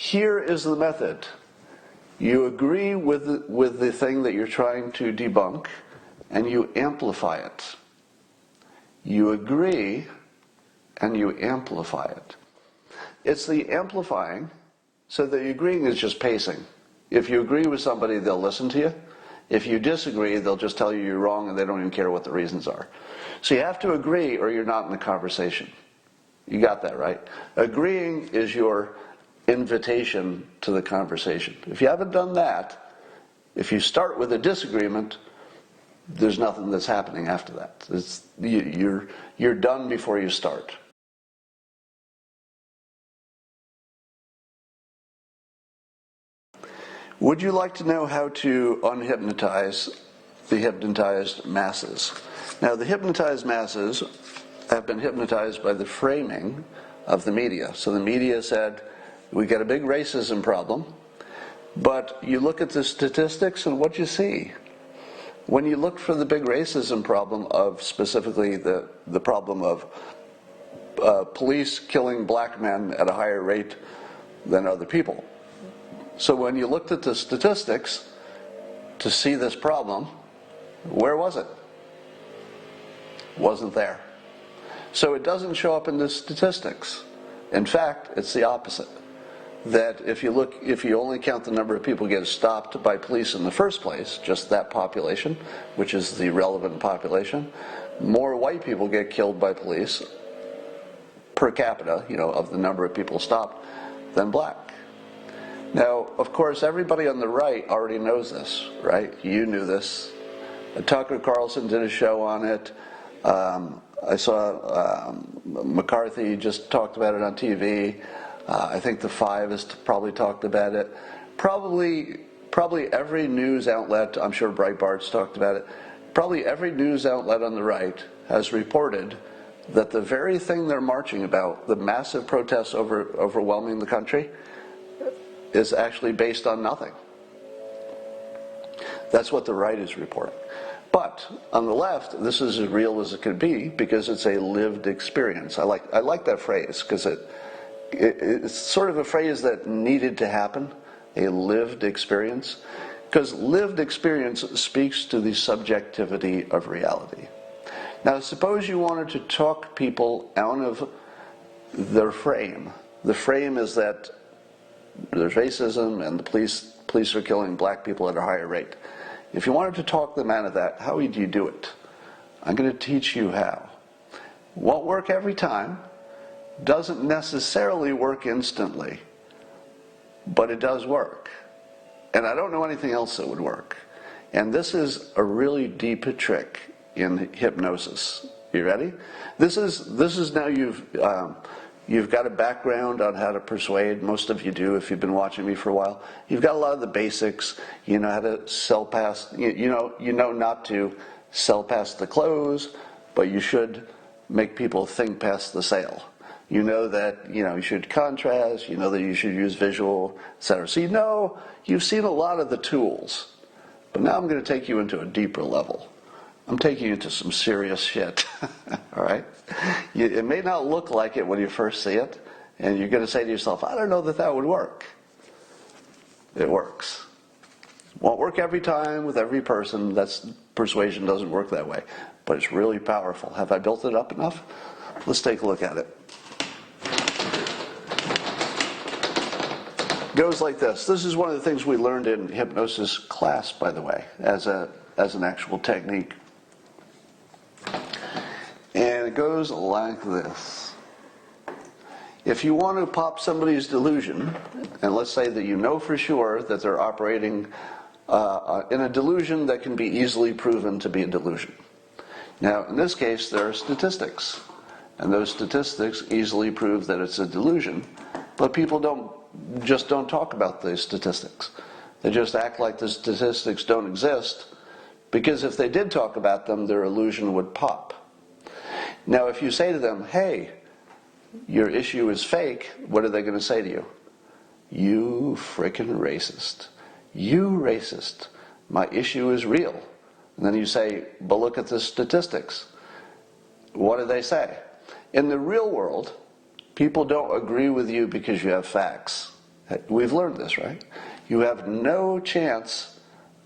Here is the method. You agree with the thing that you're trying to debunk, and you amplify it. You agree, and you amplify it. It's the amplifying, so the agreeing is just pacing. If you agree with somebody, they'll listen to you. If you disagree, they'll just tell you you're wrong, and they don't even care what the reasons are. So you have to agree, or you're not in the conversation. You got that, right? Agreeing is your invitation to the conversation. If you haven't done that, if you start with a disagreement, there's nothing that's happening after that. You're done before you start. Would you like to know how to unhypnotize the hypnotized masses? Now, the hypnotized masses have been hypnotized by the framing of the media. So the media said, we got a big racism problem, but you look at the statistics and what you see. When you look for the big racism problem of specifically the problem of police killing black men at a higher rate than other people. So when you looked at the statistics to see this problem, where was it? Wasn't there. So it doesn't show up in the statistics. In fact, it's the opposite. That if you only count the number of people getting stopped by police in the first place, just that population, which is the relevant population, more white people get killed by police per capita, of the number of people stopped, than black. Now, of course, everybody on the right already knows this, right? You knew this. Tucker Carlson did a show on it. I saw McCarthy just talked about it on TV. I think the Five has probably talked about it. Probably every news outlet, I'm sure Breitbart's talked about it, probably every news outlet on the right has reported that the very thing they're marching about, the massive protests overwhelming the country, is actually based on nothing. That's what the right is reporting. But on the left, this is as real as it could be because it's a lived experience. I like that phrase because it's sort of a phrase that needed to happen, a lived experience, because lived experience speaks to the subjectivity of reality. Now, suppose you wanted to talk people out of their frame. The frame is that there's racism and the police are killing black people at a higher rate. If you wanted to talk them out of that, how would you do it? I'm going to teach you how. Won't work every time. Doesn't necessarily work instantly. But it does work. And I don't know anything else that would work. And this is a really deep trick in hypnosis. You ready? This is now you've got a background on how to persuade. Most of you do if you've been watching me for a while. You've got a lot of the basics. You know how to sell past, you know not to sell past the close, but you should make people think past the sale. You know that, you should contrast, you know that you should use visual, etc. So you've seen a lot of the tools. But now I'm going to take you into a deeper level. I'm taking you into some serious shit, all right? It may not look like it when you first see it, and you're going to say to yourself, I don't know that would work. It works. Won't work every time with every person. Persuasion doesn't work that way, but it's really powerful. Have I built it up enough? Let's take a look at it. It goes like this. This is one of the things we learned in hypnosis class, by the way, as an actual technique. And it goes like this. If you want to pop somebody's delusion, and let's say that you know for sure that they're operating in a delusion that can be easily proven to be a delusion. Now, in this case, there are statistics. And those statistics easily prove that it's a delusion. But people don't talk about the statistics. They just act like the statistics don't exist, because if they did talk about them, their illusion would pop. Now, if you say to them, hey, your issue is fake, what are they going to say to you? You frickin' racist. You racist. My issue is real. And then you say, but look at the statistics. What do they say? In the real world, people don't agree with you because you have facts. We've learned this, right? You have no chance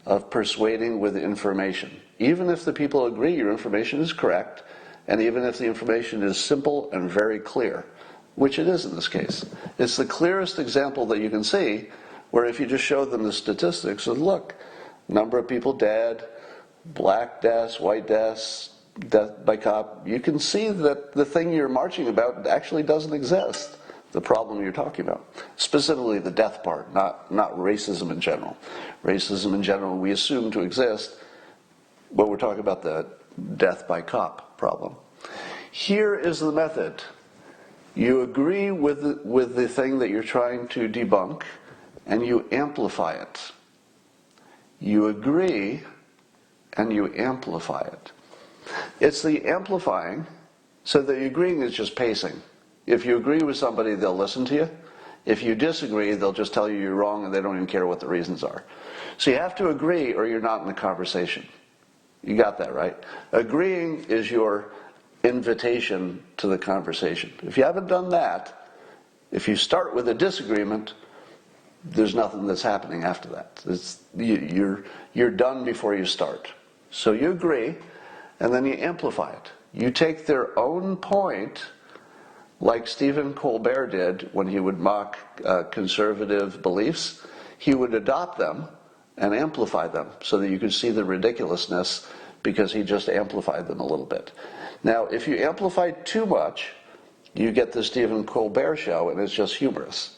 of persuading with information. Even if the people agree your information is correct, and even if the information is simple and very clear, which it is in this case. It's the clearest example that you can see, where if you just show them the statistics, and look, number of people dead, black deaths, white deaths, death by cop, you can see that the thing you're marching about actually doesn't exist, the problem you're talking about. Specifically the death part, not racism in general. Racism in general we assume to exist, but we're talking about the death by cop problem. Here is the method. You agree with the thing that you're trying to debunk, and you amplify it. You agree, and you amplify it. It's the amplifying, so the agreeing is just pacing. If you agree with somebody, they'll listen to you. If you disagree, they'll just tell you you're wrong, and they don't even care what the reasons are. So you have to agree, or you're not in the conversation. You got that, right? Agreeing is your invitation to the conversation. If you haven't done that, if you start with a disagreement, there's nothing that's happening after that. You're done before you start. So you agree, and then you amplify it. You take their own point, like Stephen Colbert did when he would mock conservative beliefs. He would adopt them and amplify them so that you could see the ridiculousness, because he just amplified them a little bit. Now, if you amplify too much, you get the Stephen Colbert show, and it's just humorous,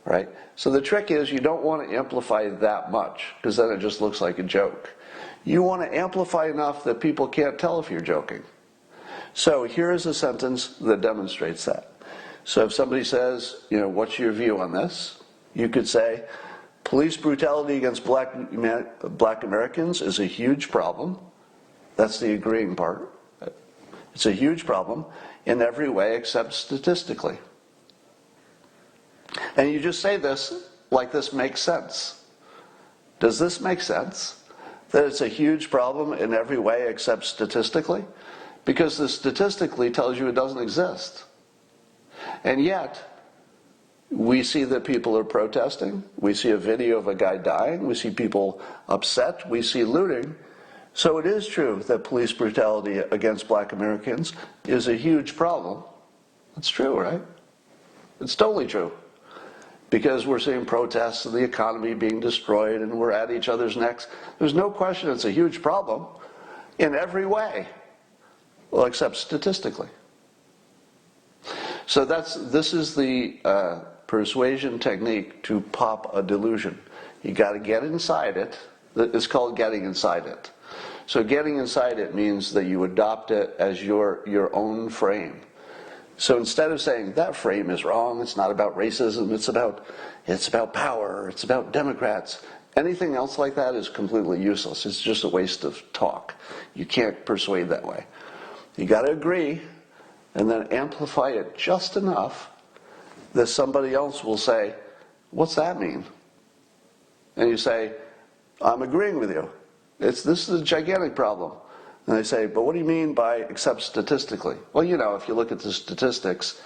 right? So the trick is you don't want to amplify that much, because then it just looks like a joke. You want to amplify enough that people can't tell if you're joking. So here is a sentence that demonstrates that. So if somebody says, what's your view on this? You could say, police brutality against black Americans is a huge problem. That's the agreeing part. It's a huge problem in every way except statistically. And you just say this like this makes sense. Does this make sense? That it's a huge problem in every way except statistically? Because the statistically tells you it doesn't exist. And yet, we see that people are protesting. We see a video of a guy dying. We see people upset. We see looting. So it is true that police brutality against black Americans is a huge problem. It's true, right? It's totally true. Because we're seeing protests and the economy being destroyed and we're at each other's necks. There's no question it's a huge problem in every way. Well, except statistically. So this is the persuasion technique to pop a delusion. You got to get inside it. It's called getting inside it. So getting inside it means that you adopt it as your own frame. So instead of saying that frame is wrong, it's not about racism, it's about power, it's about Democrats, anything else like that is completely useless. It's just a waste of talk. You can't persuade that way. You got to agree, and then amplify it just enough that somebody else will say, "What's that mean?" And you say, "I'm agreeing with you. This is a gigantic problem." And they say, "But what do you mean by except statistically?" Well, if you look at the statistics,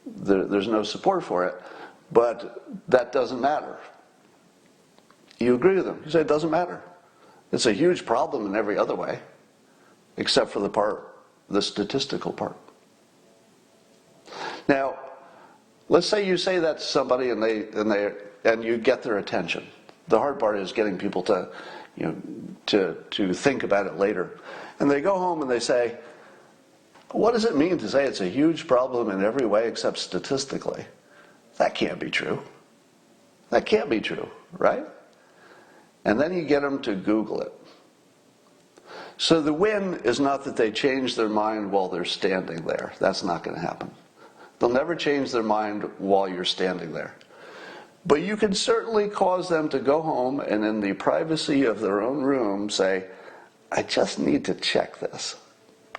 there's no support for it, but that doesn't matter. You agree with them. You say it doesn't matter. It's a huge problem in every other way, except for the statistical part. Now, let's say you say that to somebody and you get their attention. The hard part is getting people to think about it later. And they go home and they say, "What does it mean to say it's a huge problem in every way except statistically?" That can't be true. That can't be true, right? And then you get them to Google it. So the win is not that they change their mind while they're standing there. That's not going to happen. They'll never change their mind while you're standing there. But you can certainly cause them to go home and in the privacy of their own room say, "I just need to check this."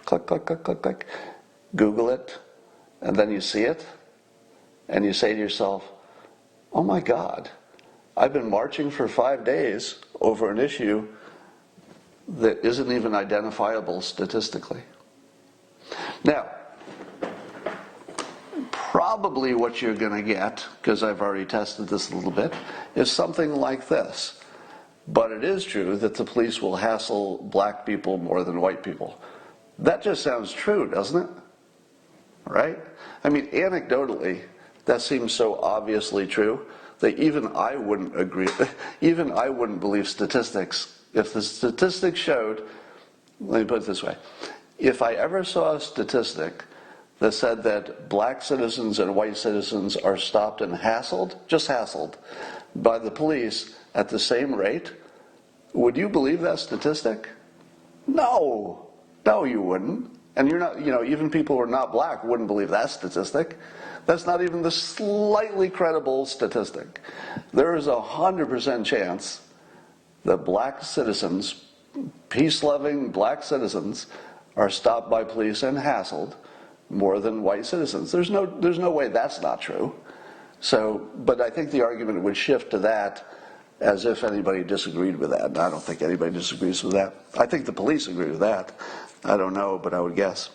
Click, click, click, click, click. Google it. And then you see it. And you say to yourself, "Oh my God, I've been marching for 5 days over an issue that isn't even identifiable statistically." Now, probably what you're going to get, because I've already tested this a little bit, is something like this. But it is true that the police will hassle black people more than white people. That just sounds true, doesn't it? Right? I mean, anecdotally, that seems so obviously true that even I wouldn't agree, even I wouldn't believe statistics. If the statistics showed, let me put it this way, if I ever saw a statistic that said that black citizens and white citizens are stopped and hassled, just hassled, by the police at the same rate, would you believe that statistic? No. No, you wouldn't. And you're not, even people who are not black wouldn't believe that statistic. That's not even the slightly credible statistic. There is 100% chance that black citizens, peace-loving black citizens, are stopped by police and hassled more than white citizens. There's no way that's not true. So, but I think the argument would shift to that as if anybody disagreed with that. And I don't think anybody disagrees with that. I think the police agree with that. I don't know, but I would guess.